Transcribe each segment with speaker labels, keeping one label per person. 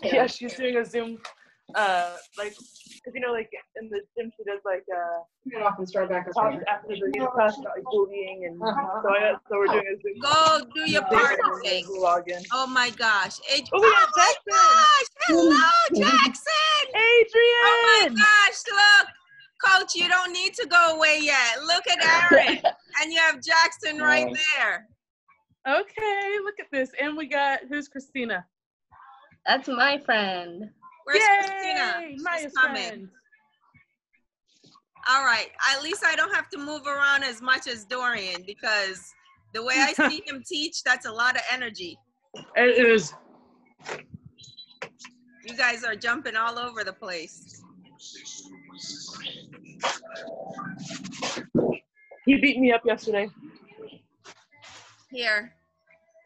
Speaker 1: Yeah, she's doing a Zoom, like, because like in the gym she does like
Speaker 2: Often start back
Speaker 1: talks after the class about like bullying and so we're doing a Zoom.
Speaker 3: Go do your part thing. Oh my gosh.
Speaker 1: Oh, we got Jackson.
Speaker 3: Hello, Jackson.
Speaker 1: Adrian.
Speaker 3: Oh my gosh, look. Coach, you don't need to go away yet. Look at Aaron. And you have Jackson right there.
Speaker 1: Okay, look at this. And we got, who's Christina?
Speaker 4: That's my friend.
Speaker 3: Where's
Speaker 1: Yay!
Speaker 3: Christina?
Speaker 1: Maya's
Speaker 3: She's coming.
Speaker 1: friend.
Speaker 3: All right. At least I don't have to move around as much as Dorian because the way I see him teach, that's a lot of energy.
Speaker 1: It is.
Speaker 3: You guys are jumping all over the place.
Speaker 1: He beat me up yesterday.
Speaker 3: Here.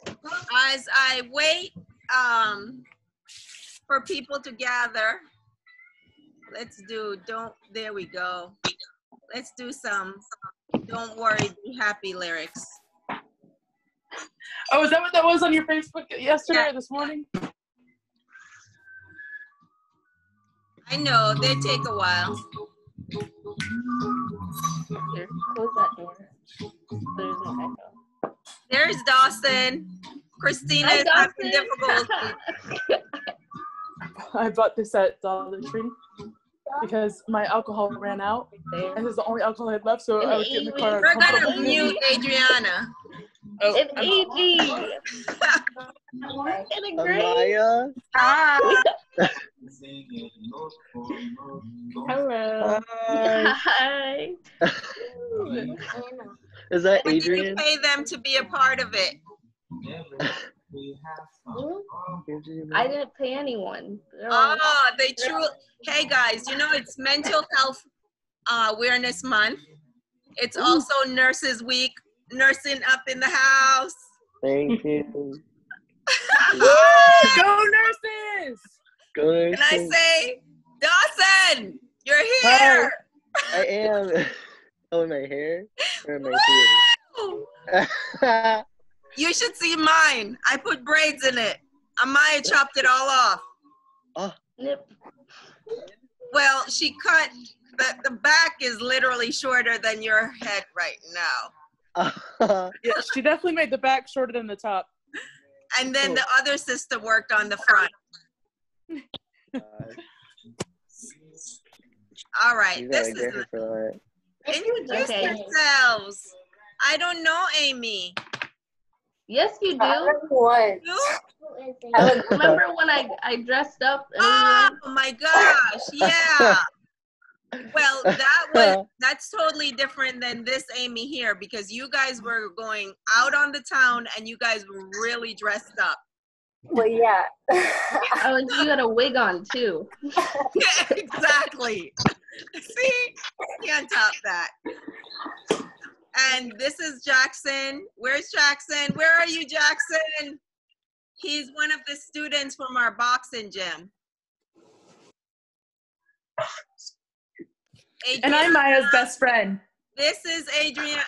Speaker 3: As I wait for people to gather, there we go. Let's do some Don't Worry, Be Happy lyrics.
Speaker 1: Oh, is that what that was on your Facebook yesterday or this morning?
Speaker 3: I know, they take a while.
Speaker 4: Here, close that door. There's no echo.
Speaker 3: There's Dawson. Christina is having difficulty.
Speaker 1: I bought this at Dollar Tree because my alcohol ran out. And this is the only alcohol I had left, so I would get in the car.
Speaker 3: We're going to mute Adriana.
Speaker 1: Oh,
Speaker 4: it's AG.
Speaker 5: Amaya.
Speaker 1: Hi.
Speaker 4: Hello.
Speaker 5: Hi.
Speaker 4: Hi.
Speaker 5: Is that
Speaker 3: Did you
Speaker 5: Adrian?
Speaker 3: pay them to be a part of it?
Speaker 4: I didn't pay anyone.
Speaker 3: Oh, they truly. Hey guys, it's Mental Health Awareness Month. It's also Nurses Week. Nursing up in the house.
Speaker 5: Thank you.
Speaker 1: Go nurses!
Speaker 5: Go nurses.
Speaker 3: Can I say, Dawson, you're here.
Speaker 5: Hi. I am. Oh, in my hair? Or in my hair?
Speaker 3: You should see mine. I put braids in it. Amaya chopped it all off.
Speaker 5: Oh.
Speaker 4: Yep.
Speaker 3: Well, she cut, the back is literally shorter than your head right now.
Speaker 1: Yeah, she definitely made the back shorter than the top.
Speaker 3: And then the other sister worked on the front. All right, this is introduce yourselves. I don't know, Amy.
Speaker 4: Yes, you do.
Speaker 3: You?
Speaker 4: Remember when I dressed up? And
Speaker 3: oh my gosh, yeah. Well, that's totally different than this Amy here because you guys were going out on the town and you guys were really dressed up.
Speaker 6: Well, yeah.
Speaker 4: You had a wig on too.
Speaker 3: Yeah, exactly. See, can't top that. And this is Jackson. Where's Jackson? Where are you, Jackson? He's one of the students from our boxing gym. Adriana,
Speaker 1: and I'm Maya's best friend.
Speaker 3: This is Adriana.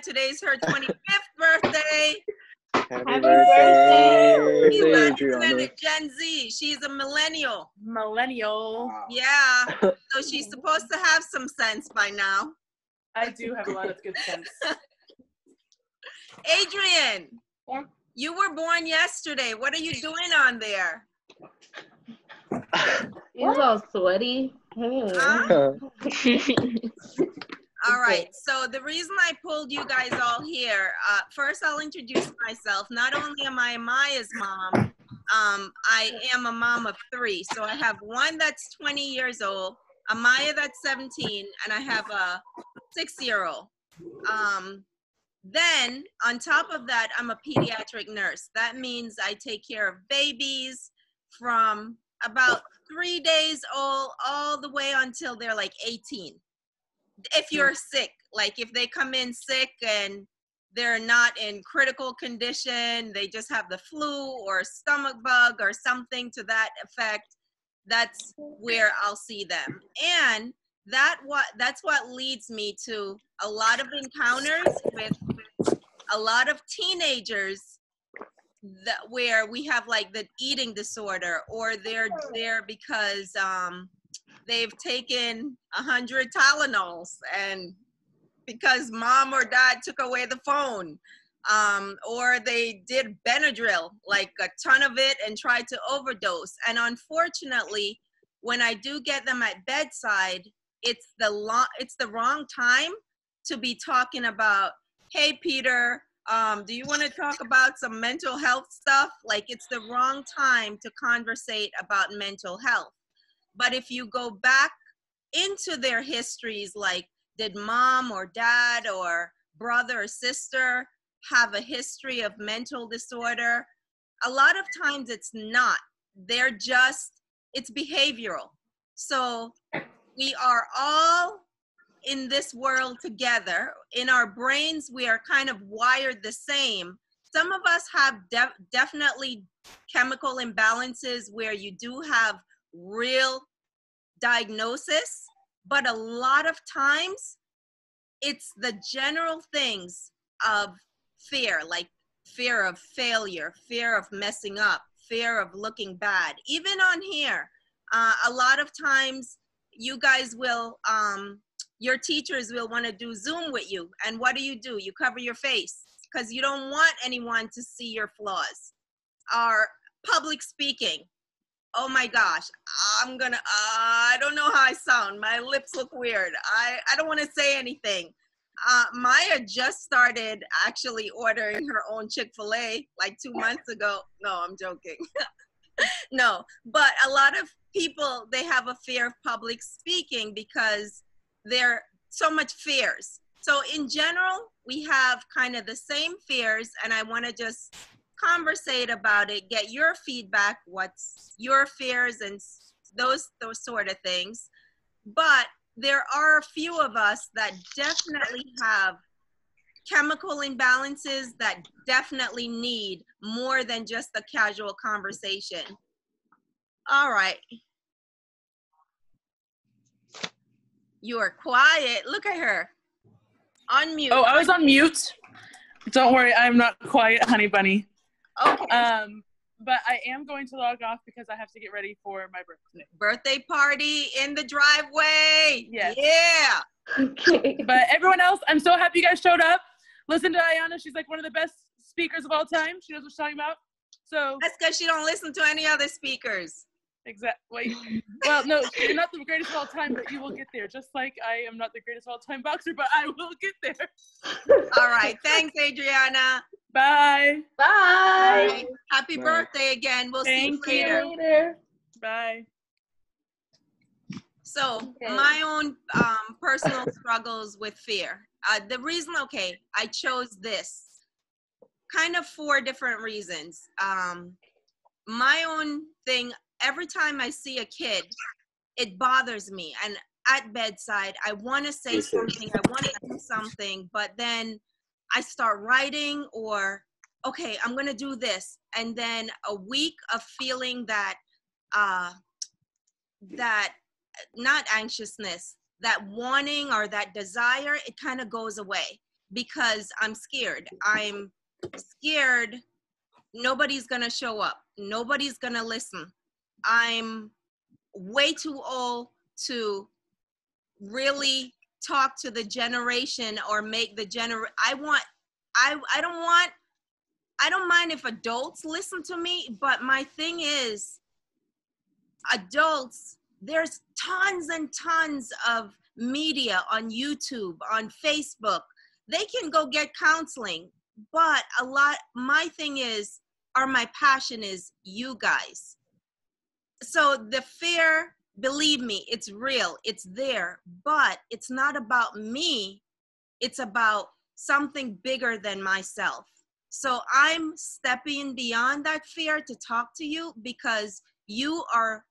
Speaker 3: Today's her 25th birthday.
Speaker 5: Happy birthday.
Speaker 3: She's a Gen Z. She's a millennial.
Speaker 1: Millennial.
Speaker 3: Yeah. So she's supposed to have some sense by now.
Speaker 1: I do have a lot of good sense.
Speaker 3: Adrian.
Speaker 6: Yeah.
Speaker 3: You were born yesterday. What are you doing on there?
Speaker 4: He's all sweaty.
Speaker 3: Huh? All right. So the reason I pulled you guys all here, first I'll introduce myself. Not only am I Maya's mom, I am a mom of 3. So I have one that's 20 years old, Amaya that's 17, and I have a 6-year-old. Then on top of that, I'm a pediatric nurse. That means I take care of babies from about 3 days old all the way until they're like 18. If you're sick, like if they come in sick and they're not in critical condition, they just have the flu or stomach bug or something to that effect, that's where I'll see them. And that's what leads me to a lot of encounters with a lot of teenagers where we have like the eating disorder, or they're there because they've taken 100 Tylenols and because mom or dad took away the phone, or they did Benadryl, like a ton of it, and tried to overdose. And unfortunately, when I do get them at bedside, it's the wrong time to be talking about, hey, Peter, do you want to talk about some mental health stuff? Like, it's the wrong time to conversate about mental health. But if you go back into their histories, like, did mom or dad or brother or sister have a history of mental disorder? A lot of times it's not. It's behavioral. So we are all in this world together. In our brains, we are kind of wired the same. Some of us have definitely chemical imbalances where you do have real diagnosis, but a lot of times it's the general things of fear, like fear of failure, fear of messing up, fear of looking bad. Even on here, a lot of times you guys will, your teachers will want to do Zoom with you. And what do? You cover your face because you don't want anyone to see your flaws. Or public speaking. Oh my gosh, I don't know how I sound. My lips look weird. I don't want to say anything. Maya just started actually ordering her own Chick-fil-A like 2 months ago. No, I'm joking. No, but a lot of people, they have a fear of public speaking because they're so much fears. So in general, we have kind of the same fears, and I want to just conversate about it, get your feedback, what's your fears and those sort of things. But there are a few of us that definitely have chemical imbalances that definitely need more than just a casual conversation. All right. You are quiet. Look at her. Unmute.
Speaker 1: Oh, I was on mute. Don't worry, I'm not quiet, honey bunny.
Speaker 3: Okay.
Speaker 1: But I am going to log off because I have to get ready for my birthday.
Speaker 3: Birthday party in the driveway.
Speaker 1: Yes.
Speaker 3: Yeah.
Speaker 4: Okay.
Speaker 1: But everyone else, I'm so happy you guys showed up. Listen to Ayana. She's like one of the best speakers of all time. She knows what she's talking about. So
Speaker 3: That's because she don't listen to any other speakers.
Speaker 1: exactly. Well, no, you're not the greatest of all time, but you will get there. Just like I am not the greatest of all time boxer, but I will get there.
Speaker 3: All right. Thanks, Adriana.
Speaker 1: Bye.
Speaker 4: Bye.
Speaker 3: All right. Happy
Speaker 5: Bye.
Speaker 3: birthday again. We'll see you
Speaker 1: Thank you.
Speaker 3: later.
Speaker 4: Later.
Speaker 1: Bye.
Speaker 3: So
Speaker 4: Okay.
Speaker 3: my own personal struggles with fear. The reason, I chose this kind of for different reasons. My own thing, every time I see a kid, it bothers me. And at bedside, I want to say something, I want to do something, but then I start writing or, okay, I'm going to do this. And then a week of feeling that, not anxiousness, that wanting or that desire, it kind of goes away because I'm scared. I'm scared nobody's going to show up. Nobody's going to listen. I'm way too old to really talk to the generation or make the I don't mind if adults listen to me, but my thing is adults, there's tons and tons of media on YouTube, on Facebook. They can go get counseling, but my thing is, or my passion is you guys. So the fear, believe me, it's real, it's there, but it's not about me. It's about something bigger than myself. So I'm stepping beyond that fear to talk to you because you are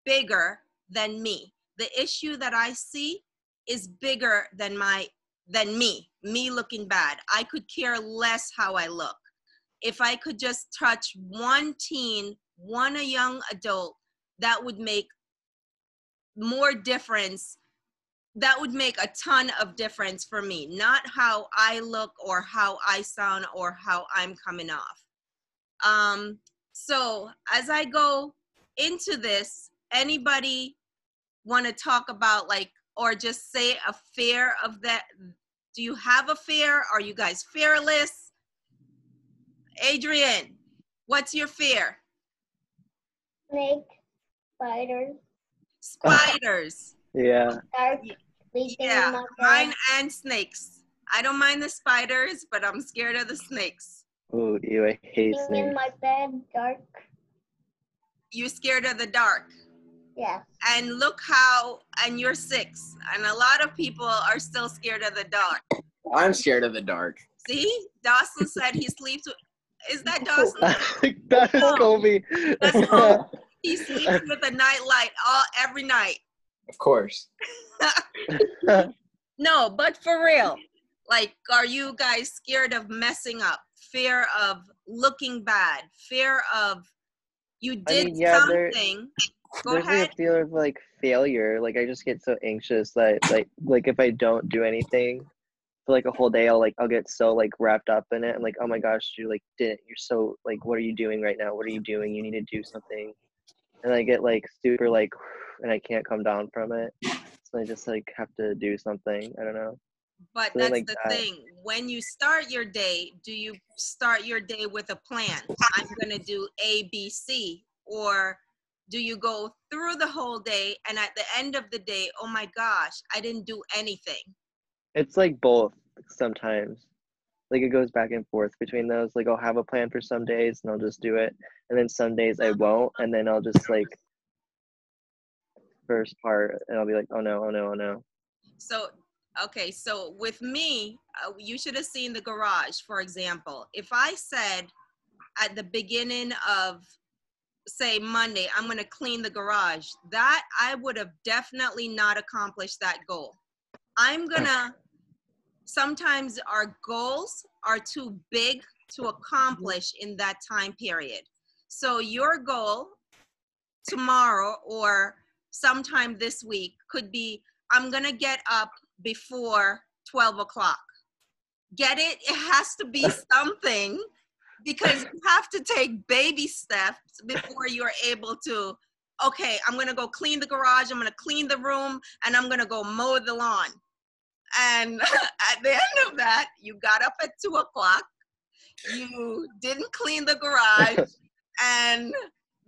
Speaker 3: bigger than me. The issue that I see is bigger than me looking bad. I could care less how I look. If I could just touch one teen, a young adult, that would make more difference. That would make a ton of difference for me, not how I look or how I sound or how I'm coming off. So as I go into this, anybody want to talk about like, or just say a fear of that? Do you have a fear? Are you guys fearless? Adrian, what's your fear?
Speaker 2: Snake, spiders,
Speaker 3: Spiders.
Speaker 5: Yeah.
Speaker 2: dark, sleeping in
Speaker 3: Yeah,
Speaker 2: my
Speaker 3: mine
Speaker 2: bed.
Speaker 3: and snakes. I don't mind the spiders, but I'm scared of the snakes.
Speaker 5: Ooh, ew, I hate
Speaker 2: Sleeping in
Speaker 5: snakes.
Speaker 2: my bed, dark.
Speaker 3: You scared of the dark.
Speaker 2: Yeah.
Speaker 3: And look how, and you're 6, and a lot of people are still scared of the dark.
Speaker 6: I'm scared of the dark.
Speaker 3: See, Dawson said he sleeps with, is that Dawson?
Speaker 5: That is Kobe.
Speaker 3: That's Kobe. He sleeps with a nightlight every night.
Speaker 6: Of course.
Speaker 3: No, but for real, like, are you guys scared of messing up? Fear of looking bad? Fear of you did something? Go
Speaker 5: There's
Speaker 3: ahead.
Speaker 5: like a fear of like failure. Like I just get so anxious that like if I don't do anything for like a whole day, I'll get so like wrapped up in it. I'm like, oh my gosh, you're so like, what are you doing right now? What are you doing? You need to do something. And I get like super like, and I can't come down from it. So I just like have to do something. I don't know.
Speaker 3: But
Speaker 5: Something
Speaker 3: that's
Speaker 5: like
Speaker 3: the
Speaker 5: that.
Speaker 3: thing. When you start your day, do you start your day with a plan? I'm going to do A, B, C. Or do you go through the whole day and at the end of the day, oh my gosh, I didn't do anything?
Speaker 5: It's like both sometimes. Like it goes back and forth between those. Like I'll have a plan for some days and I'll just do it. And then some days I won't. And then I'll just like first part and I'll be like, oh no, oh no, oh no.
Speaker 3: So, okay, so with me, you should have seen the garage, for example. If I said at the beginning of, say, Monday, I'm going to clean the garage, that I would have definitely not accomplished that goal. I'm going to, sometimes our goals are too big to accomplish in that time period. So your goal tomorrow or sometime this week could be, I'm going to get up before 12 o'clock. Get it? It has to be something because you have to take baby steps before you're able to, okay, I'm going to go clean the garage, I'm going to clean the room, and I'm going to go mow the lawn. And at the end of that, you got up at 2 o'clock, you didn't clean the garage, and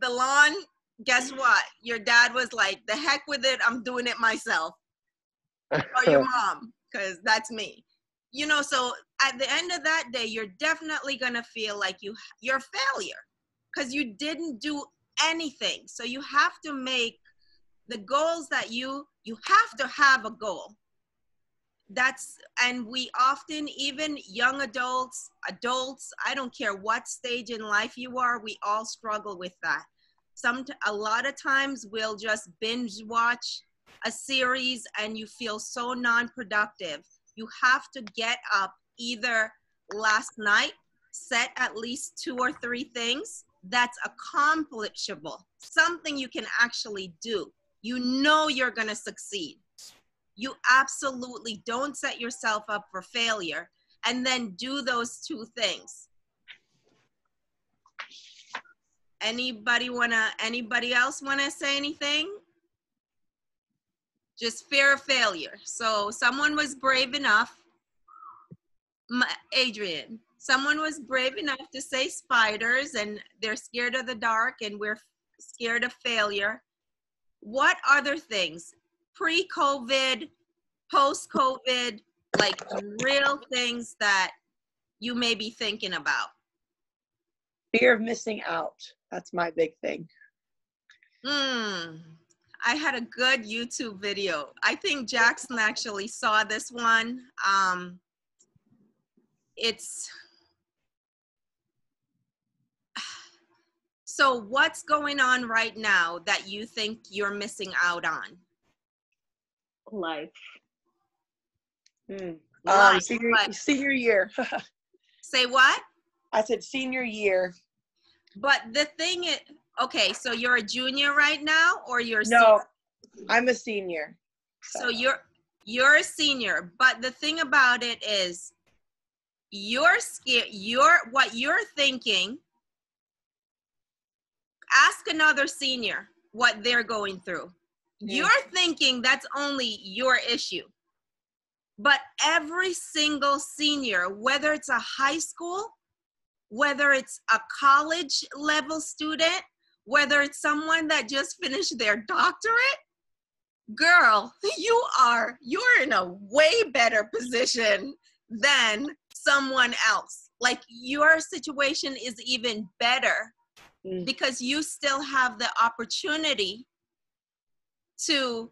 Speaker 3: the lawn, guess what? Your dad was like, the heck with it, I'm doing it myself. Or your mom, because that's me. You know, so at the end of that day, you're definitely going to feel like you're a failure because you didn't do anything. So you have to make the goals that you have to have a goal. And we often, even young adults, I don't care what stage in life you are, we all struggle with that. A lot of times we'll just binge watch a series and you feel so non-productive. You have to get up either last night, set at least 2 or 3 things that's accomplishable, something you can actually do. You know you're going to succeed. You absolutely don't set yourself up for failure and then do those 2 things. Anybody else want to say anything? Just fear of failure. So someone was brave enough, Adrian, someone was brave enough to say spiders and they're scared of the dark and we're scared of failure. What other things, pre-COVID, post-COVID, like real things that you may be thinking about?
Speaker 7: Fear of missing out. That's my big thing.
Speaker 3: I had a good YouTube video. I think Jackson actually saw this one. So what's going on right now that you think you're missing out on?
Speaker 4: Life.
Speaker 3: Life,
Speaker 7: Senior year.
Speaker 3: Say what?
Speaker 7: I said senior year.
Speaker 3: But the thing is, okay, so you're a junior right now or you're a
Speaker 7: No,
Speaker 3: senior?
Speaker 7: I'm a senior.
Speaker 3: So you're a senior, but the thing about it is you're scared, what you're thinking ask another senior what they're going through. You're thinking that's only your issue. But every single senior, whether it's a high school, whether it's a college level student, whether it's someone that just finished their doctorate, girl, you're in a way better position than someone else. Like, your situation is even better because you still have the opportunity to,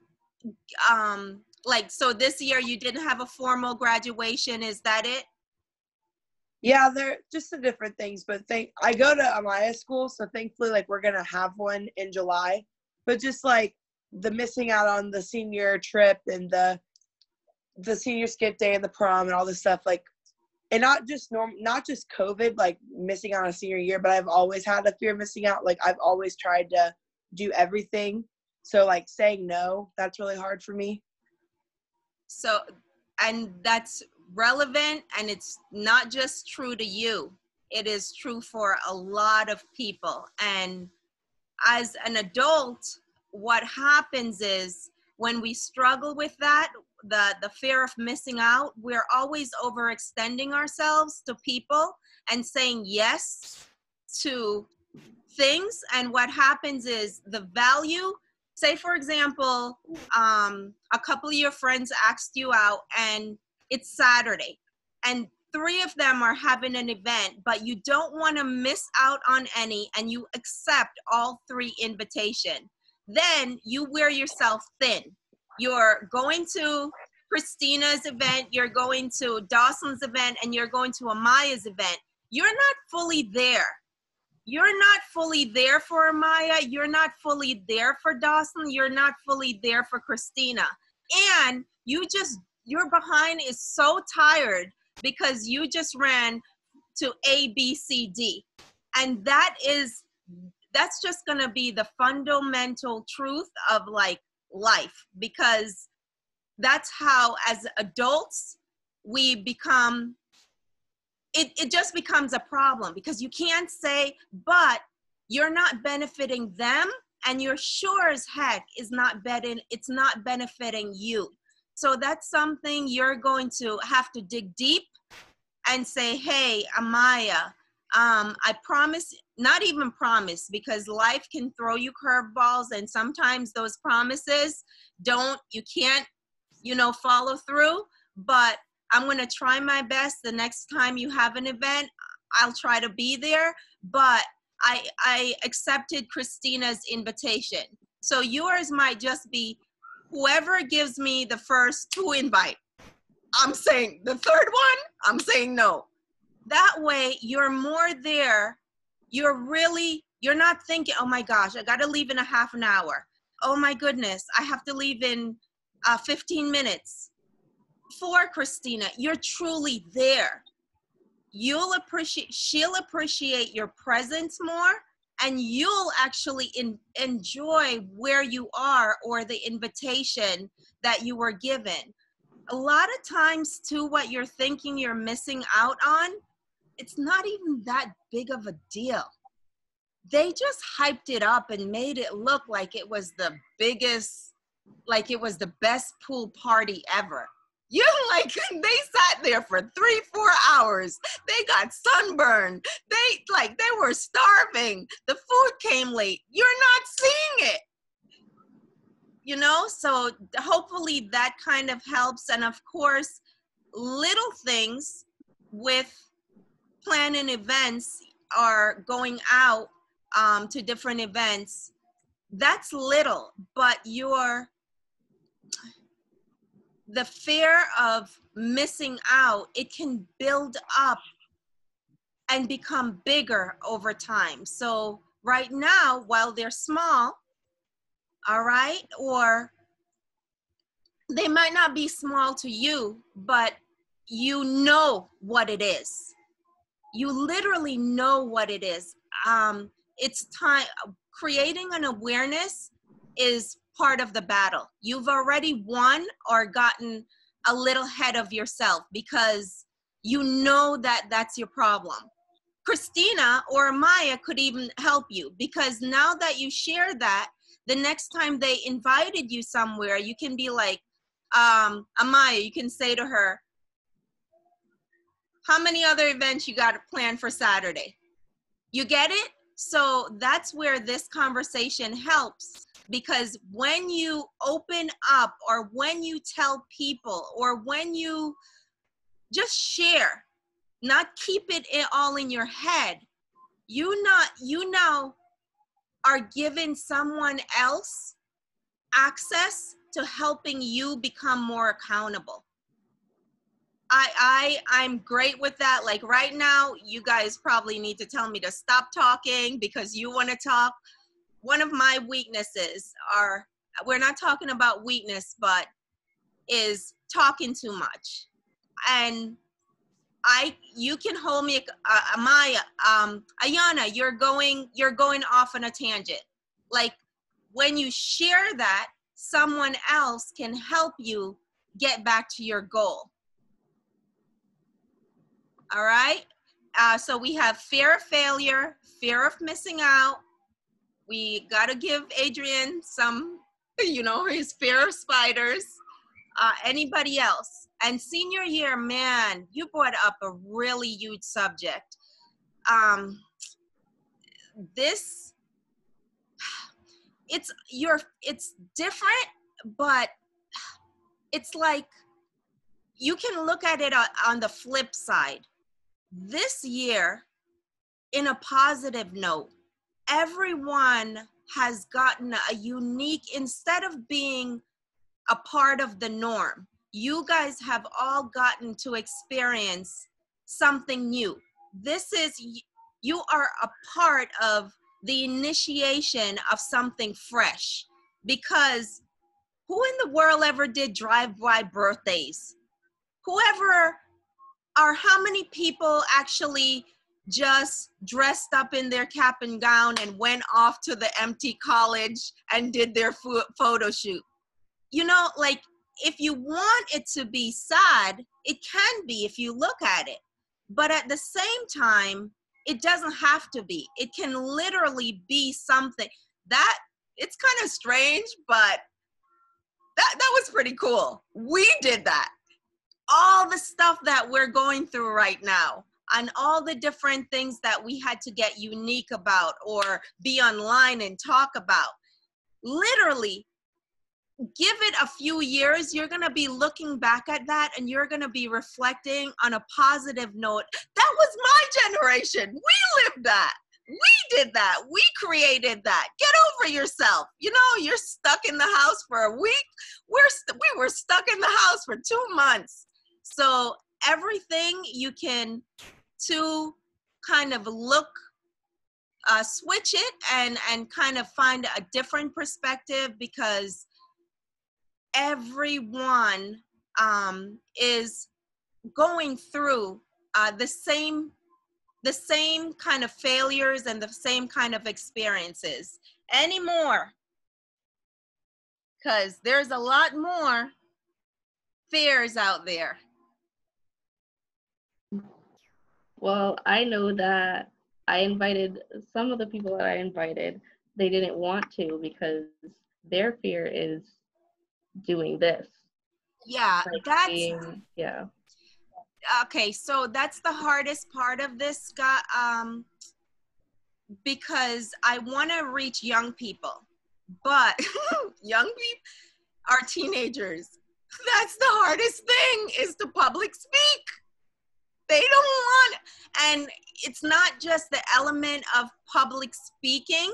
Speaker 3: like, so this year you didn't have a formal graduation, is that it?
Speaker 7: Yeah, they're just the different things, but I go to Amaya school, so thankfully, like, we're gonna have one in July. But just like the missing out on the senior trip and the senior skip day and the prom and all this stuff, like, and not just COVID, like missing out on a senior year, but I've always had a fear of missing out. Like, I've always tried to do everything, so like saying no, that's really hard for me.
Speaker 3: So, and that's relevant, and it's not just true to you, it is true for a lot of people. And as an adult, what happens is when we struggle with that, the fear of missing out, we're always overextending ourselves to people and saying yes to things. And what happens is the value, say for example, a couple of your friends asked you out and it's Saturday and 3 of them are having an event, but you don't want to miss out on any and you accept all 3 invitations. Then you wear yourself thin. You're going to Christina's event, you're going to Dawson's event, and you're going to Amaya's event. You're not fully there. You're not fully there for Amaya. You're not fully there for Dawson. You're not fully there for Christina. And your behind is so tired because you just ran to A, B, C, D. And that's just going to be the fundamental truth of like life, because that's how as adults we become, it just becomes a problem because you can't say, but you're not benefiting them and you're sure as heck it's not benefiting you. So that's something you're going to have to dig deep and say, hey, Amaya, I promise, not even promise, because life can throw you curveballs and sometimes those promises you can't, follow through, but I'm going to try my best. The next time you have an event, I'll try to be there, but I accepted Christina's invitation. So yours might just be whoever gives me the first 2 invite. I'm saying the 3rd one, I'm saying no. That way you're more there. You're not thinking, oh my gosh, I got to leave in a half an hour. Oh my goodness, I have to leave in 15 minutes. For Christina, you're truly there. She'll appreciate your presence more, and you'll actually enjoy where you are or the invitation that you were given. A lot of times too, what you're thinking you're missing out on, it's not even that big of a deal. They just hyped it up and made it look like it was the biggest, like it was the best pool party ever. They sat there for 3-4 hours. They got sunburned. They were starving. The food came late. You're not seeing it. So hopefully that kind of helps. And of course, little things with planning events are going out to different events. That's little, but the fear of missing out, it can build up and become bigger over time. So right now, while they're small, all right, or they might not be small to you, but you know what it is. You literally know what it is. It's time. Creating an awareness is part of the battle. You've already won or gotten a little ahead of yourself because you know that that's your problem. Christina or Maya could even help you, because now that you share that, the next time they invited you somewhere, you can be like, Amaya, you can say to her, how many other events you got planned for Saturday? You get it? So that's where this conversation helps, because when you open up, or when you tell people, or when you just share, not keep it all in your head, you now are giving someone else access to helping you become more accountable. I'm great with that. Like right now, you guys probably need to tell me to stop talking because you want to talk. One of my weaknesses are, we're not talking about weakness, but is talking too much. And you can hold me, Maya, Ayana, you're going off on a tangent. Like when you share that, someone else can help you get back to your goal. All right. So we have fear of failure, fear of missing out. We got to give Adrian some, his fear of spiders. Anybody else? And senior year, man, you brought up a really huge subject. It's different, but it's like, you can look at it on the flip side. This year, in a positive note, everyone has gotten a unique, instead of being a part of the norm, you guys have all gotten to experience something new. You are a part of the initiation of something fresh, because who in the world ever did drive-by birthdays? How many people actually just dressed up in their cap and gown and went off to the empty college and did their photo shoot? Like, if you want it to be sad, it can be if you look at it. But at the same time, it doesn't have to be. It can literally be something that, it's kind of strange, but that was pretty cool. We did that. All the stuff that we're going through right now, and all the different things that we had to get unique about or be online and talk about, literally, give it a few years, you're going to be looking back at that and you're going to be reflecting on a positive note. That was my generation. We lived that. We did that. We created that. Get over yourself. You're stuck in the house for a week. We were stuck in the house for 2 months. So everything you can to kind of look, switch it and kind of find a different perspective, because everyone is going through the same kind of failures and the same kind of experiences anymore, because there's a lot more fears out there.
Speaker 4: Well, I know that I invited some of the people that I invited, they didn't want to because their fear is doing this.
Speaker 3: Yeah,
Speaker 4: yeah.
Speaker 3: Okay, so that's the hardest part of this, Scott, because I want to reach young people, but young people are teenagers. That's the hardest thing, is to public speak. They don't want, and it's not just the element of public speaking.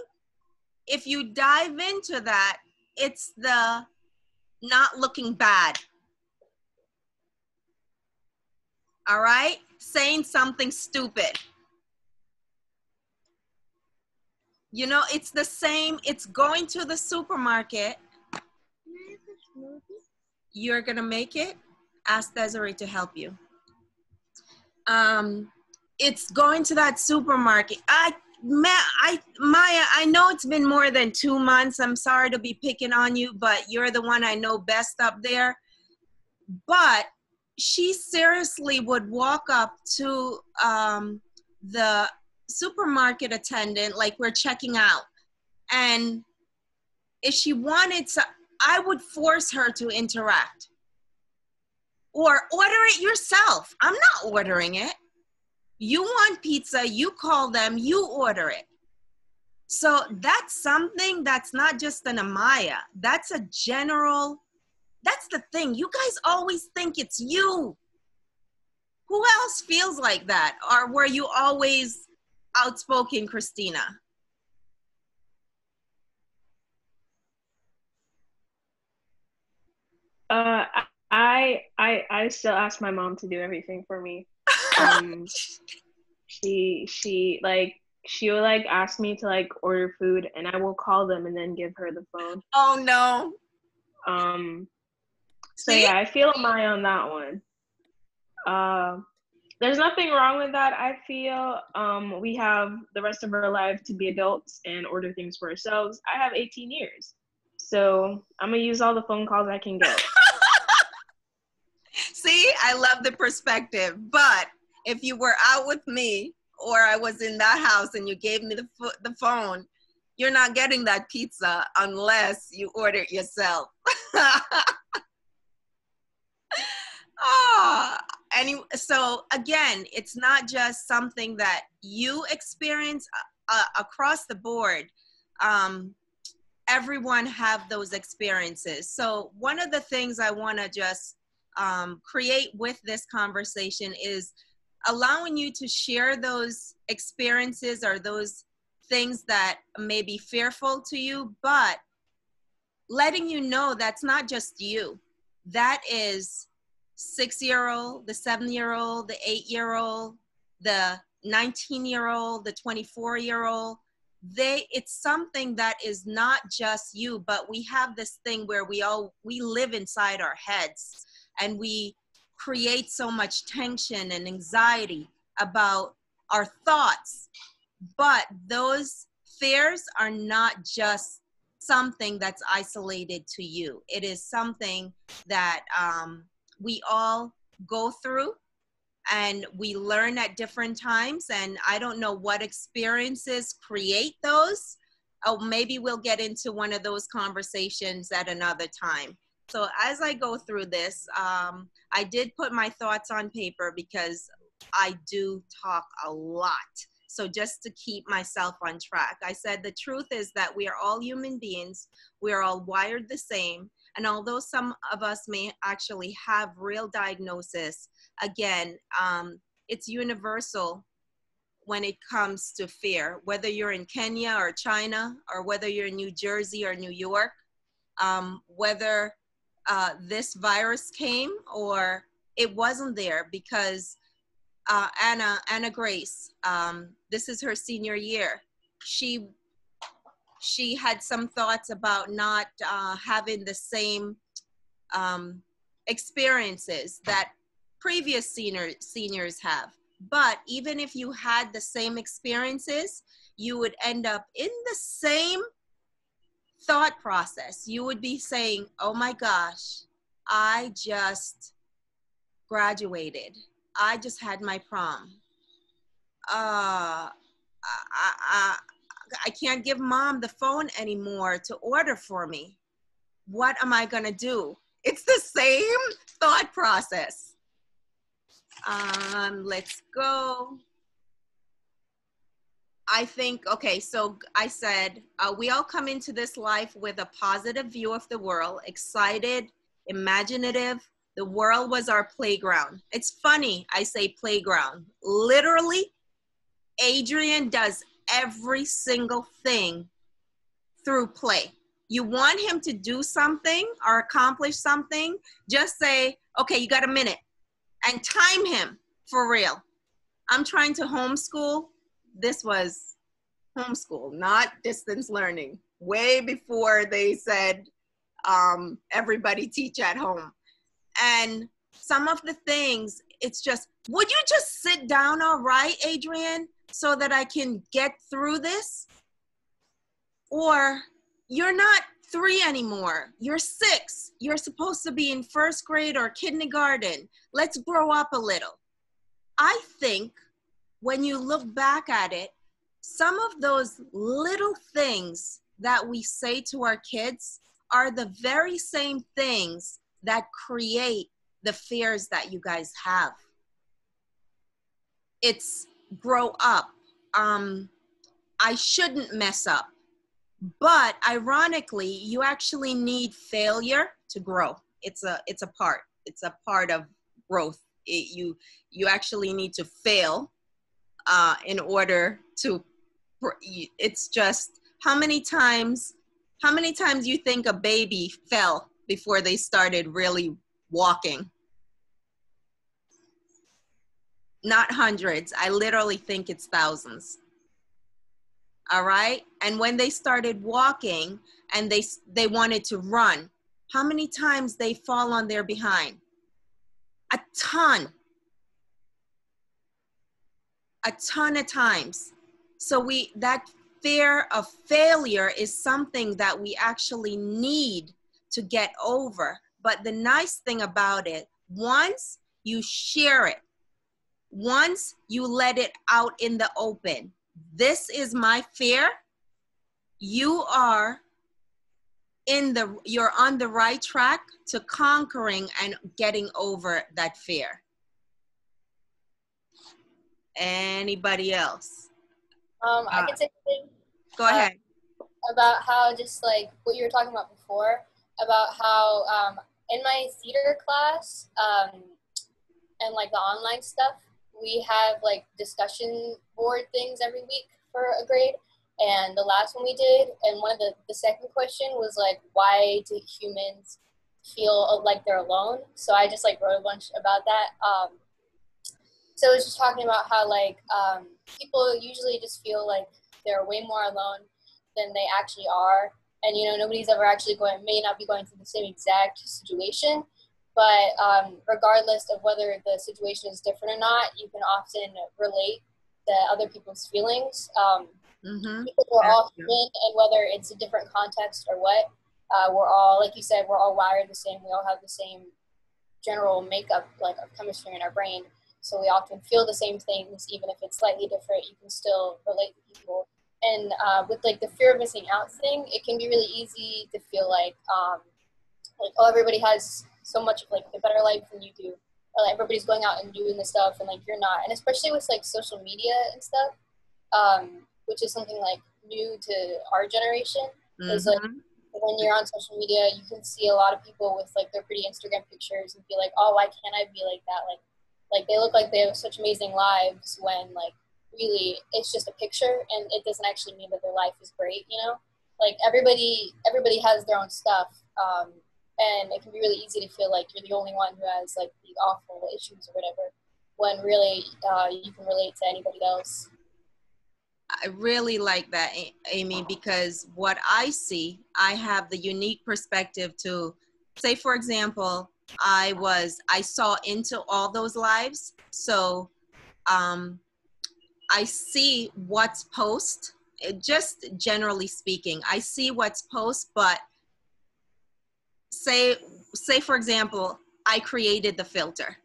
Speaker 3: If you dive into that, it's the not looking bad. All right? Saying something stupid. It's the same. It's going to the supermarket. You're going to make it? Ask Desiree to help you. It's going to that supermarket. Maya, I know it's been more than 2 months. I'm sorry to be picking on you, but you're the one I know best up there. But she seriously would walk up to the supermarket attendant, like we're checking out. And if she wanted to, I would force her to interact. Or order it yourself. I'm not ordering it. You want pizza, you call them, you order it. So that's something that's not just an Amaya. That's a general, that's the thing. You guys always think it's you. Who else feels like that? Or were you always outspoken, Christina?
Speaker 8: I still ask my mom to do everything for me. She will like ask me to like order food, and I will call them and then give her the phone.
Speaker 3: Oh no.
Speaker 8: So yeah, I feel my on that one. There's nothing wrong with that. I feel we have the rest of our life to be adults and order things for ourselves. I have 18 years, so I'm gonna use all the phone calls I can get.
Speaker 3: See, I love the perspective. But if you were out with me or I was in that house and you gave me the phone, you're not getting that pizza unless you order it yourself. So again, it's not just something that you experience across the board. Everyone have those experiences. So one of the things I want to just create with this conversation is allowing you to share those experiences or those things that may be fearful to you, but letting you know that's not just you. That is 6-year-old, the 7-year-old, the 8-year-old, the 19-year-old, the 24-year-old. It's something that is not just you, but we have this thing where we live inside our heads and we create so much tension and anxiety about our thoughts. But those fears are not just something that's isolated to you. It is something that we all go through and we learn at different times. And I don't know what experiences create those. Oh, maybe we'll get into one of those conversations at another time. So as I go through this, I did put my thoughts on paper because I do talk a lot. So just to keep myself on track, I said the truth is that we are all human beings. We are all wired the same. And although some of us may actually have real diagnosis, again, it's universal when it comes to fear, whether you're in Kenya or China, or whether you're in New Jersey or New York, whether this virus came or it wasn't there, because Anna Grace, this is her senior year. She had some thoughts about not having the same experiences that previous seniors have. But even if you had the same experiences, you would end up in the same thought process. You would be saying, oh my gosh, I just graduated. I just had my prom. I can't give mom the phone anymore to order for me. What am I gonna do? It's the same thought process. Let's go. I think, okay, so I said, we all come into this life with a positive view of the world, excited, imaginative. The world was our playground. It's funny, I say playground. Literally, Adrian does every single thing through play. You want him to do something or accomplish something, just say, okay, you got a minute, and time him for real. I'm trying to homeschool. This was homeschool, not distance learning. Way before they said everybody teach at home. And some of the things, it's just, would you just sit down, all right, Adrian, so that I can get through this? Or you're not 3 anymore, you're 6. You're supposed to be in first grade or kindergarten. Let's grow up a little. I think when you look back at it, some of those little things that we say to our kids are the very same things that create the fears that you guys have. It's grow up. I shouldn't mess up. But ironically, you actually need failure to grow. It's a part of growth. You actually need to fail in order to, it's just, how many times you think a baby fell before they started really walking? Not hundreds. I literally think it's thousands. All right. And when they started walking and they wanted to run, how many times they fall on their behind? A ton of times. So that fear of failure is something that we actually need to get over. But the nice thing about it, once you share it, once you let it out in the open, this is my fear, you're on the right track to conquering and getting over that fear. Anybody else?
Speaker 9: I can say something.
Speaker 3: Go ahead.
Speaker 9: About how, just like what you were talking about before, about how in my theater class and like the online stuff, we have like discussion board things every week for a grade. And the last one we did, and one of the second question was like, why do humans feel like they're alone? So I just like wrote a bunch about that. So it was just talking about how like people usually just feel like they're way more alone than they actually are. And, you know, nobody's ever actually may not be going through the same exact situation. But regardless of whether the situation is different or not, you can often relate to other people's feelings. Because we're all human, and whether it's a different context or what, we're all, like you said, we're all wired the same. We all have the same general makeup, like of chemistry in our brain. So we often feel the same things, even if it's slightly different. You can still relate to people. And with like the fear of missing out thing, it can be really easy to feel like oh, everybody has so much of like a better life than you do, or like everybody's going out and doing this stuff and like you're not. And especially with like social media and stuff, which is something like new to our generation, is like when you're on social media, you can see a lot of people with like their pretty Instagram pictures and be like, oh, why can't I be like that? Like they look like they have such amazing lives, when like really it's just a picture, and it doesn't actually mean that their life is great, you know? Like everybody has their own stuff, and it can be really easy to feel like you're the only one who has like the awful issues or whatever, when really you can relate to anybody else.
Speaker 3: I really like that, Amy, because what I see, I have the unique perspective to say, for example, I saw into all those lives. So I see what's post, just generally speaking, I see what's post, but say for example, I created the filter.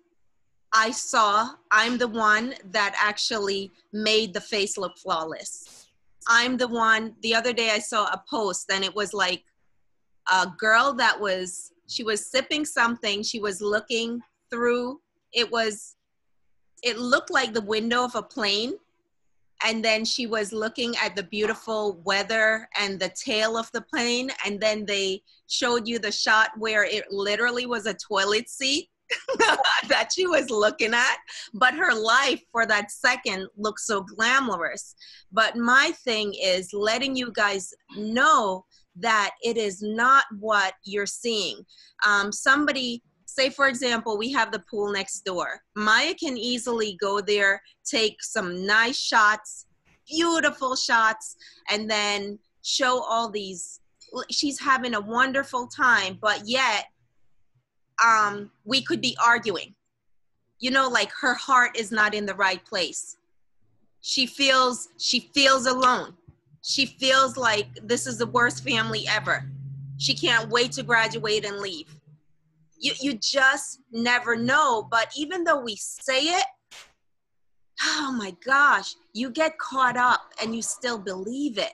Speaker 3: I'm the one that actually made the face look flawless. I'm the one, the other day I saw a post and it was like a girl she was sipping something, she was looking through, it looked like the window of a plane, and then she was looking at the beautiful weather and the tail of the plane, and then they showed you the shot where it literally was a toilet seat that she was looking at, but her life for that second looked so glamorous. But my thing is letting you guys know that it is not what you're seeing. Somebody, say for example, we have the pool next door. Maya can easily go there, take some nice shots, beautiful shots, and then show all these, she's having a wonderful time, but yet we could be arguing. You know, like her heart is not in the right place. She feels alone. She feels like this is the worst family ever. She can't wait to graduate and leave. You just never know. But even though we say it, oh my gosh, you get caught up and you still believe it.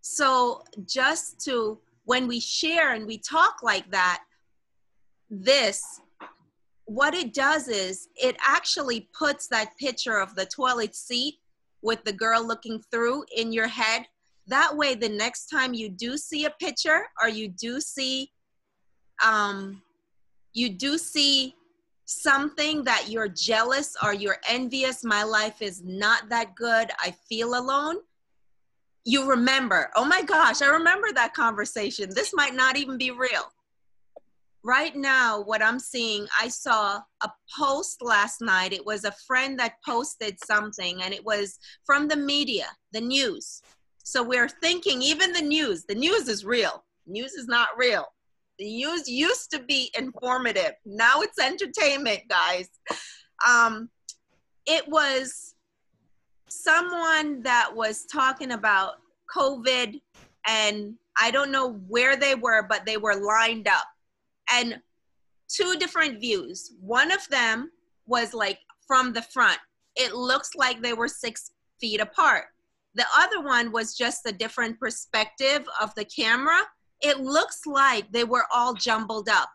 Speaker 3: So just to, when we share and we talk like that, what it does is it actually puts that picture of the toilet seat with the girl looking through in your head. That way, the next time you do see a picture or you do see something that you're jealous or you're envious, my life is not that good, I feel alone, you remember, oh my gosh, I remember that conversation. This might not even be real. Right now, what I'm seeing, I saw a post last night. It was a friend that posted something, and it was from the media, the news. So we're thinking, even the news is real. News is not real. The news used to be informative. Now it's entertainment, guys. It was someone that was talking about COVID, and I don't know where they were, but they were lined up. And two different views. One of them was like from the front. It looks like they were 6 feet apart. The other one was just a different perspective of the camera. It looks like they were all jumbled up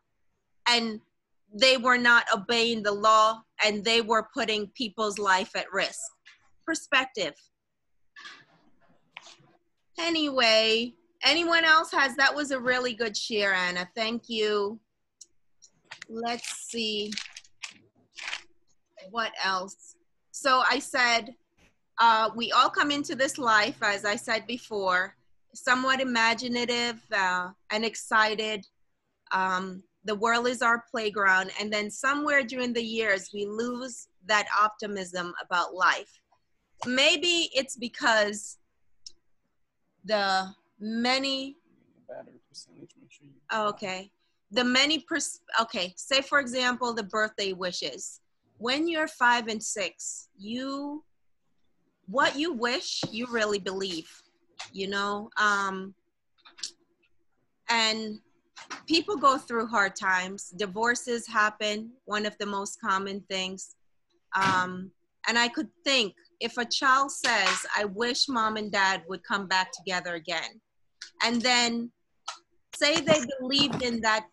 Speaker 3: and they were not obeying the law and they were putting people's life at risk. Perspective. Anyway, anyone else has, that was a really good share, Anna. Thank you. Let's see what else. So I said, we all come into this life, as I said before, somewhat imaginative and excited. The world is our playground. And then somewhere during the years, we lose that optimism about life. Maybe it's because the many, okay. The many, okay, say for example, the birthday wishes. When you're 5 and 6, what you wish, you really believe, you know? And people go through hard times. Divorces happen, one of the most common things. And I could think, if a child says, I wish mom and dad would come back together again, and then say they believed in that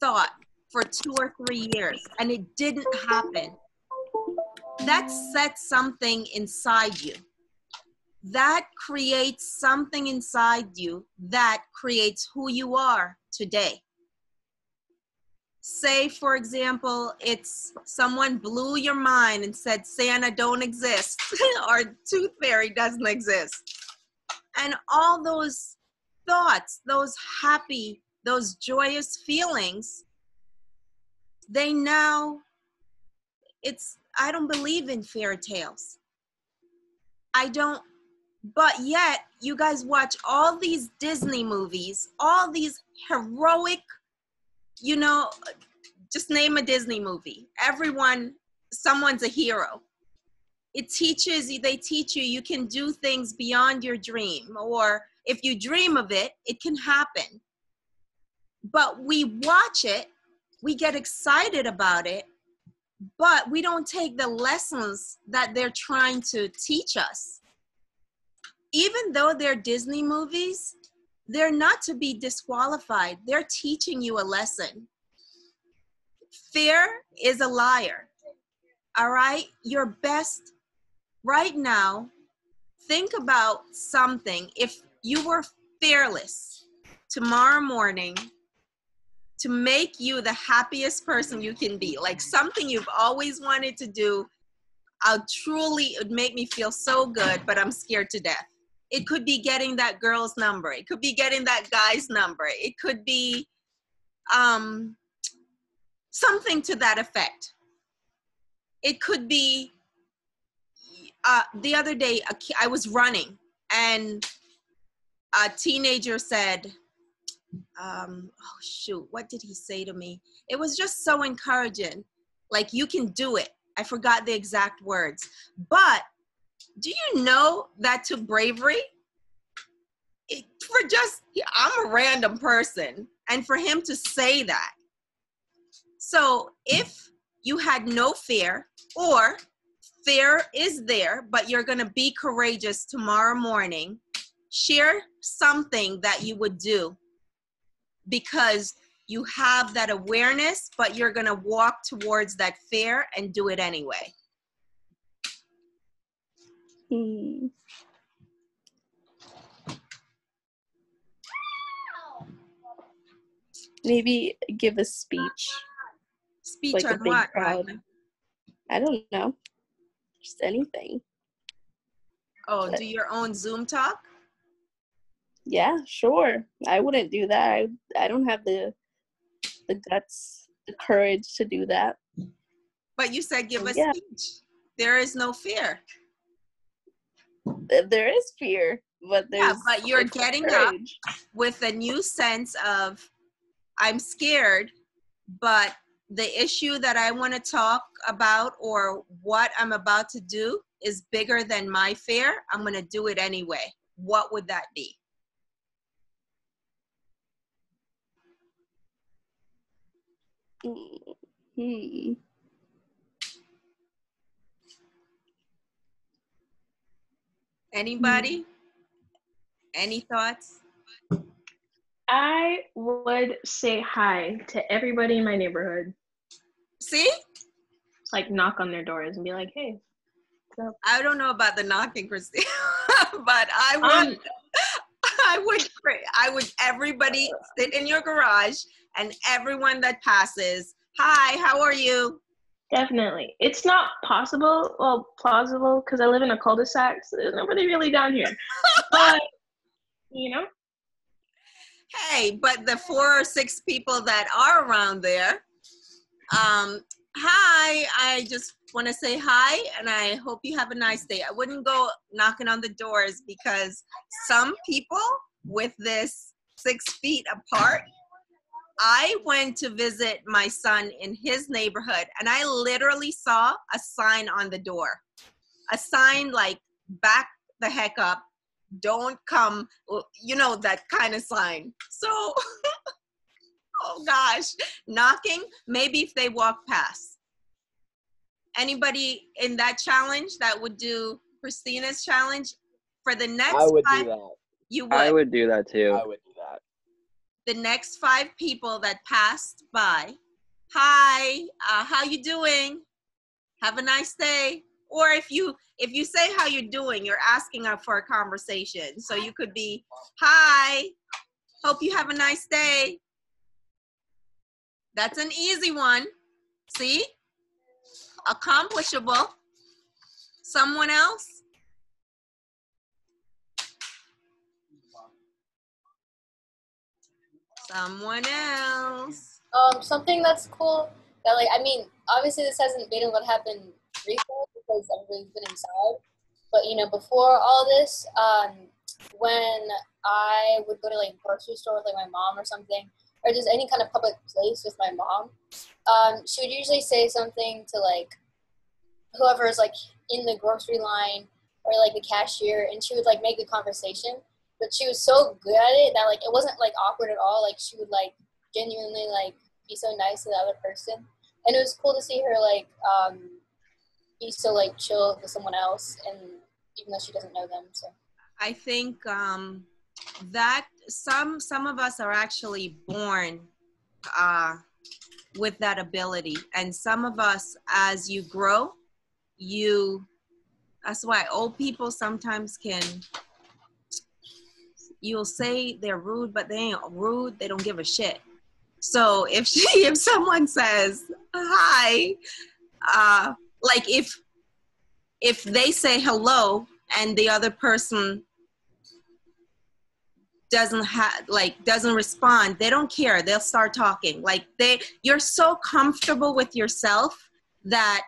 Speaker 3: thought for 2 or 3 years and it didn't happen, that sets something inside you. That creates something inside you that creates who you are today. Say, for example, it's someone blew your mind and said Santa don't exist or Tooth Fairy doesn't exist. And all those thoughts, those happy, those joyous feelings, they now, I don't believe in fairy tales. I don't, but yet you guys watch all these Disney movies, all these heroic, you know, just name a Disney movie. Someone's a hero. They teach you, you can do things beyond your dream, or if you dream of it, it can happen. But we watch it, we get excited about it, but we don't take the lessons that they're trying to teach us. Even though they're Disney movies, they're not to be disqualified. They're teaching you a lesson. Fear is a liar. All right? Your best right now, think about something. If you were fearless tomorrow morning to make you the happiest person you can be, like something you've always wanted to do, it would make me feel so good, but I'm scared to death. It could be getting that girl's number. It could be getting that guy's number. It could be something to that effect. It could be, the other day, I was running and a teenager said, oh shoot, what did he say to me? It was just so encouraging. Like, you can do it. I forgot the exact words. But do you know that took bravery? I'm a random person. And for him to say that. So if you had no fear, or fear is there, but you're going to be courageous tomorrow morning. Share something that you would do because you have that awareness, but you're going to walk towards that fear and do it anyway.
Speaker 4: Maybe give a speech.
Speaker 3: Speech
Speaker 4: like
Speaker 3: on
Speaker 4: a big
Speaker 3: what,
Speaker 4: crowd.
Speaker 3: Rylan?
Speaker 4: I don't know. Just anything.
Speaker 3: Oh,
Speaker 4: But-
Speaker 3: do your own Zoom talk?
Speaker 4: Yeah, sure. I wouldn't do that. I don't have the guts, the courage to do that.
Speaker 3: But you said give a
Speaker 4: Yeah.
Speaker 3: speech. There is no fear.
Speaker 4: There is fear, but there's
Speaker 3: Yeah, but you're
Speaker 4: it's
Speaker 3: getting up
Speaker 4: courage.
Speaker 3: with a new sense of, I'm scared, but the issue that I want to talk about or what I'm about to do is bigger than my fear. I'm going to do it anyway. What would that be?
Speaker 4: Hmm.
Speaker 3: Anybody? Any thoughts?
Speaker 8: I would say hi to everybody in my neighborhood.
Speaker 3: See?
Speaker 8: Like knock on their doors and be like, hey, what's up?
Speaker 3: I don't know about the knocking, Christine, but I would everybody sit in your garage and everyone that passes, hi, how are you?
Speaker 8: Definitely. It's not possible, well, plausible, because I live in a cul-de-sac, so there's nobody really down here. But, you know?
Speaker 3: Hey, but the 4 or 6 people that are around there, hi, I just want to say hi, and I hope you have a nice day. I wouldn't go knocking on the doors because some people with this 6 feet apart, I went to visit my son in his neighborhood, and I literally saw a sign on the door. A sign like, back the heck up, don't come, you know, that kind of sign. So, oh gosh, knocking, maybe if they walk past. Anybody in that challenge that would do Christina's challenge for the next
Speaker 6: I would
Speaker 3: 5?
Speaker 6: do that.
Speaker 3: You would.
Speaker 5: I would do that too.
Speaker 6: I would do that.
Speaker 3: The next 5 people that passed by, hi, how you doing? Have a nice day. Or if you say how you're doing, you're asking up for a conversation. So you could be, hi, hope you have a nice day. That's an easy one. See? Accomplishable. Someone else? Someone else.
Speaker 9: Something that's cool that, like, I mean, obviously this hasn't been what happened recently because everybody's been inside. But, you know, before all this, when I would go to, like, grocery store with, like, my mom or something, or just any kind of public place with my mom, she would usually say something to, like, whoever is, like, in the grocery line or, like, the cashier, and she would, like, make a conversation. But she was so good at it that, like, it wasn't, like, awkward at all. Like, she would, like, genuinely, like, be so nice to the other person. And it was cool to see her, like, be so, like, chill with someone else, and even though she doesn't know them, so.
Speaker 3: I think that some of us are actually born with that ability. And some of us, as you grow, that's why old people sometimes you'll say they're rude, but they ain't rude. They don't give a shit. So if someone says hi, like if they say hello and the other person doesn't respond, they don't care. They'll start talking. Like you're so comfortable with yourself that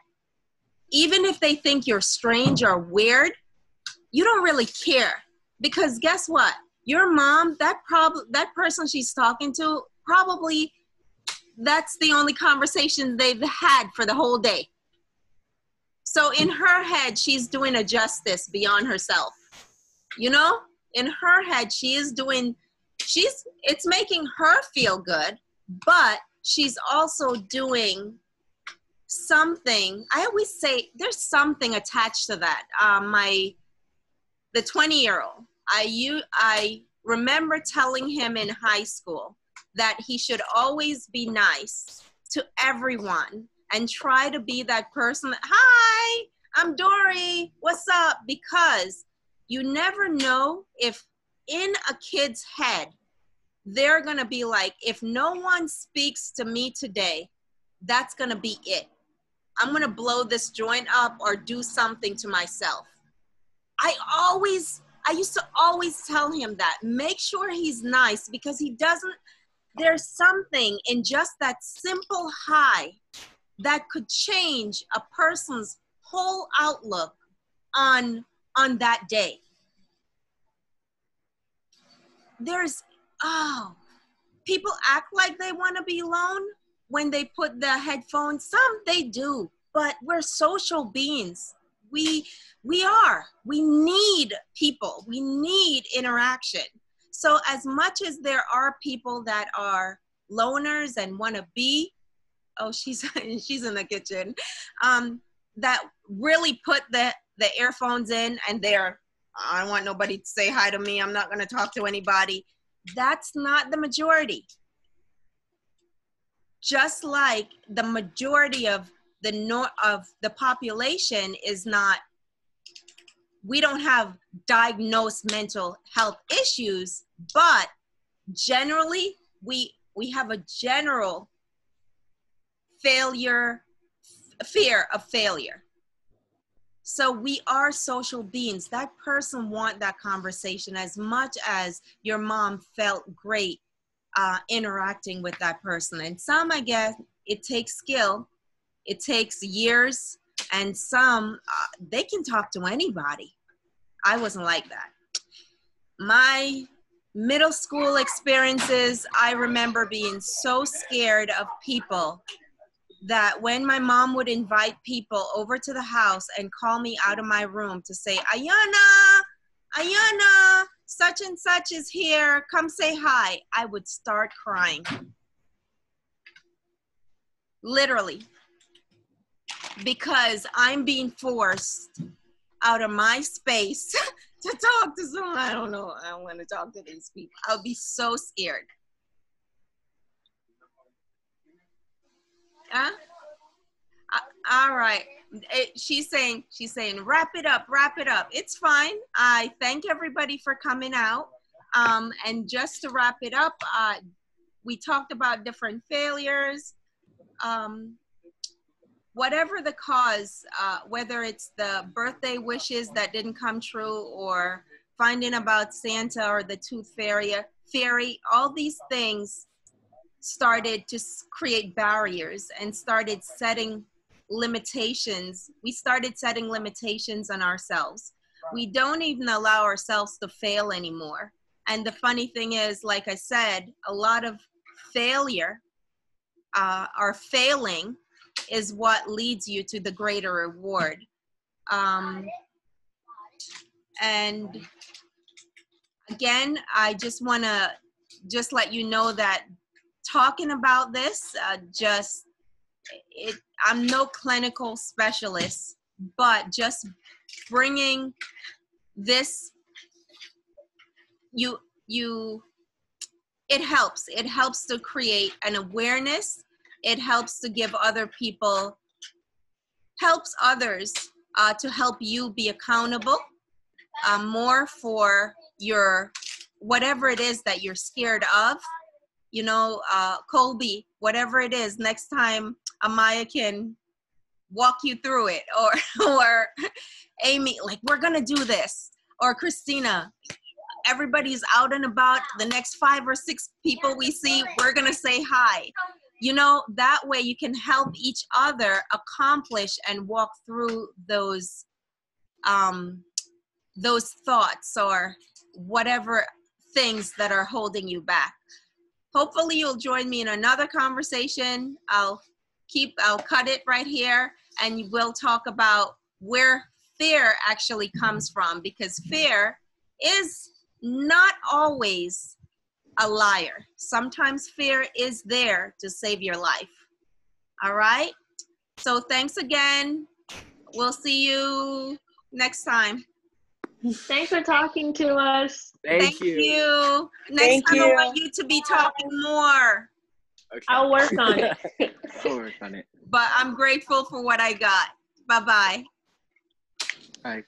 Speaker 3: even if they think you're strange or weird, you don't really care. Because guess what? Your mom, that person she's talking to, probably that's the only conversation they've had for the whole day. So in her head, she's doing a justice beyond herself. You know? In her head, it's making her feel good, but she's also doing something, I always say there's something attached to that. The 20-year-old, I remember telling him in high school that he should always be nice to everyone and try to be that person. Hi, I'm Dory. What's up? Because you never know if in a kid's head, they're going to be like, if no one speaks to me today, that's going to be it. I'm going to blow this joint up or do something to myself. I used to always tell him that. Make sure he's nice, because there's something in just that simple hi that could change a person's whole outlook on that day. People act like they want to be alone when they put the headphones. Some they do, but we're social beings. We need people. We need interaction. So as much as there are people that are loners and want to be, she's in the kitchen, that really put the earphones in and I don't want nobody to say hi to me. I'm not going to talk to anybody. That's not the majority. Just like the majority of the population is not, we don't have diagnosed mental health issues, but generally we have a general fear of failure. So we are social beings. That person want that conversation as much as your mom felt great interacting with that person. And some, I guess, it takes skill. It takes years. And some, they can talk to anybody. I wasn't like that. My middle school experiences, I remember being so scared of people that when my mom would invite people over to the house and call me out of my room to say, Ayana, such and such is here, come say hi, I would start crying. Literally. Because I'm being forced out of my space to talk to someone. I don't know. I don't want to talk to these people. I'll be so scared. Huh? All right. She's saying, wrap it up. It's fine. I thank everybody for coming out. And just to wrap it up, we talked about different failures. Whatever the cause, whether it's the birthday wishes that didn't come true or finding about Santa or the tooth fairy, all these things started to create barriers and started setting limitations. We started setting limitations on ourselves. We don't even allow ourselves to fail anymore. And the funny thing is, like I said, a lot of failure or failing is what leads you to the greater reward. And again, I just want to let you know that talking about this, I'm no clinical specialist, but just bringing this, it helps to create an awareness. It helps to give other people, helps others to help you be accountable more for your, whatever it is that you're scared of. You know, Colby, whatever it is, next time Amaya can walk you through it, or Amy, like, we're gonna do this, or Christina, everybody's out and about, the next 5 or 6 people we see, we're gonna say hi. You know, that way you can help each other accomplish and walk through those thoughts or whatever things that are holding you back. Hopefully you'll join me in another conversation. I'll cut it right here, and we'll talk about where fear actually comes from, because fear is not always a liar. Sometimes fear is there to save your life. All right? So thanks again. We'll see you next time.
Speaker 8: Thanks for talking to us.
Speaker 6: Thank you.
Speaker 3: Next
Speaker 7: Thank
Speaker 3: time I
Speaker 7: you.
Speaker 3: want you to be talking more.
Speaker 6: Okay.
Speaker 8: I'll work on it.
Speaker 6: I'll work on it.
Speaker 3: But I'm grateful for what I got. Bye-bye.
Speaker 6: Bye.